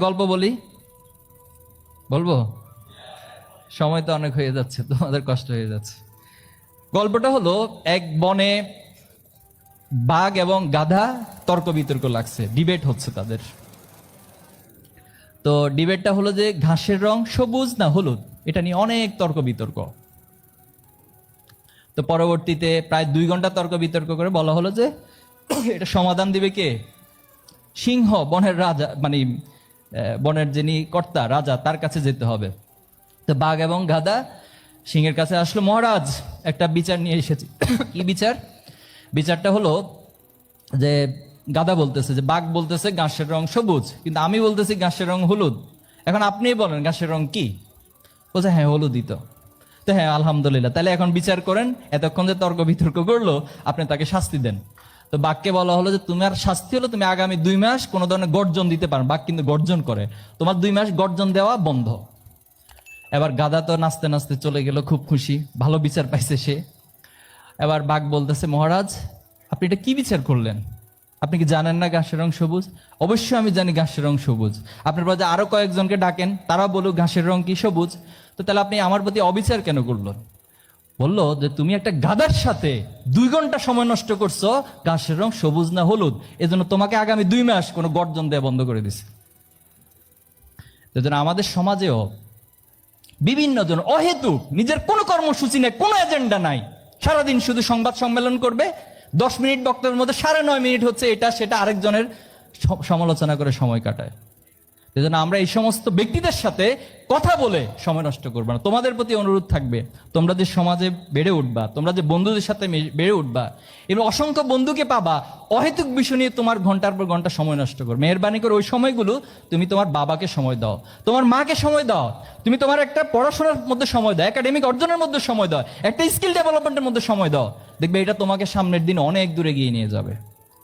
গল্প বলি, বলবো? সময় তো অনেক হয়ে যাচ্ছে, তোমাদের কষ্ট হয়ে যাচ্ছে। গল্পটা হলো, এক বনে বাঘ এবং গাধা তর্ক বিতর্ক লাগছে, ডিবেট হচ্ছে তাদের। তো ডিবেটটা হলো যে ঘাসের রং সবুজ না হলুদ, এটা নিয়ে অনেক তর্ক বিতর্ক। তো পরবর্তীতে প্রায় 2 ঘন্টা তর্ক বিতর্ক করে বলা হলো যে এটা সমাধান দিবে কে? সিংহ, বনের রাজা, মানে বনের যিনি কর্তা, রাজা, তার কাছে যেতে হবে। তো বাঘ এবং গাধা সিংহের কাছে আসলো। মহারাজ, একটা বিচার নিয়ে এসেছি। কি বিচার? বিচারটা হলো যে গাধা বলতেছে যে বাঘ বলতেছে ঘাসের রং সবুজ, কিন্তু আমি বলতেছি ঘাসের রং হলুদ। এখন আপনিই বলেন ঘাসের রং কি? বলছে হ্যাঁ, হলুদই তো। তো হ্যাঁ, আলহামদুলিল্লাহ, তাহলে এখন বিচার করেন। এতক্ষণ যে তর্ক বিতর্ক করলো, আপনি তাকে শাস্তি দেন। তো বাঘকে বলা হলো যে তোমার শাস্তি হলো তুমি আগামী 2 মাস কোনো ধরনের গর্জন দিতে পারো। বাঘ কিন্তু গর্জন করে, তোমার 2 মাস গর্জন দেওয়া বন্ধ। এবার গাধা তো নাচতে নাচতে চলে গেল, খুব খুশি, ভালো বিচার পাইছে সে। এবার বাঘ বলতেছে, মহারাজ আপনি এটা কি বিচার করলেন? আপনি কি জানেন না ঘাসের রং সবুজ? অবশ্যই আমি জানি ঘাসের রং সবুজ। আপনার পরে আরো কয়েকজনকে ডাকেন, তারা বলুক ঘাসের রং কি সবুজ। তো তাহলে আপনি আমার প্রতি অবিচার কেন করলেন? বললো যে তুমি একটা গাধার সাথে 2 ঘন্টা সময় নষ্ট করছো, ঘাসের রং সবুজ না হলুদ, এজন্য তোমাকে আগামী 2 মাস কোনো গর্জন দেয়া বন্ধ করে দিছে। এজন্য আমাদের সমাজেও বিভিন্ন জন অহেতুক নিজের কোনো কর্মসূচি নেই, কোনো এজেন্ডা নাই, সারাদিন শুধু সংবাদ সম্মেলন করবে। 10 মিনিট বক্তব্যের মধ্যে 9.5 মিনিট হচ্ছে এটা সেটা আরেকজনের সমালোচনা করে সময় কাটায়। এজন্য আমরা এই সমস্ত ব্যক্তিদের সাথে কথা বলে সময় নষ্ট করবো না। তোমাদের প্রতি অনুরোধ থাকবে, তোমরা যে সমাজে বেড়ে উঠবা, তোমরা যে বন্ধুদের সাথে বেড়ে উঠবা, এবং অসংখ্য বন্ধুকে পাবা অহেতুক বিষয় নিয়ে তোমার ঘন্টার পর ঘন্টা সময় নষ্ট করো। মেহেরবানি করে ওই সময়গুলো তুমি তোমার বাবাকে সময় দাও, তোমার মাকে সময় দাও, তুমি তোমার একটা পড়াশোনার মধ্যে সময় দাও, একাডেমিক অর্জনের মধ্যে সময় দাও, একটা স্কিল ডেভেলপমেন্টের মধ্যে সময় দাও। দেখবে এটা তোমাকে সামনের দিন অনেক দূরে গিয়ে নিয়ে যাবে।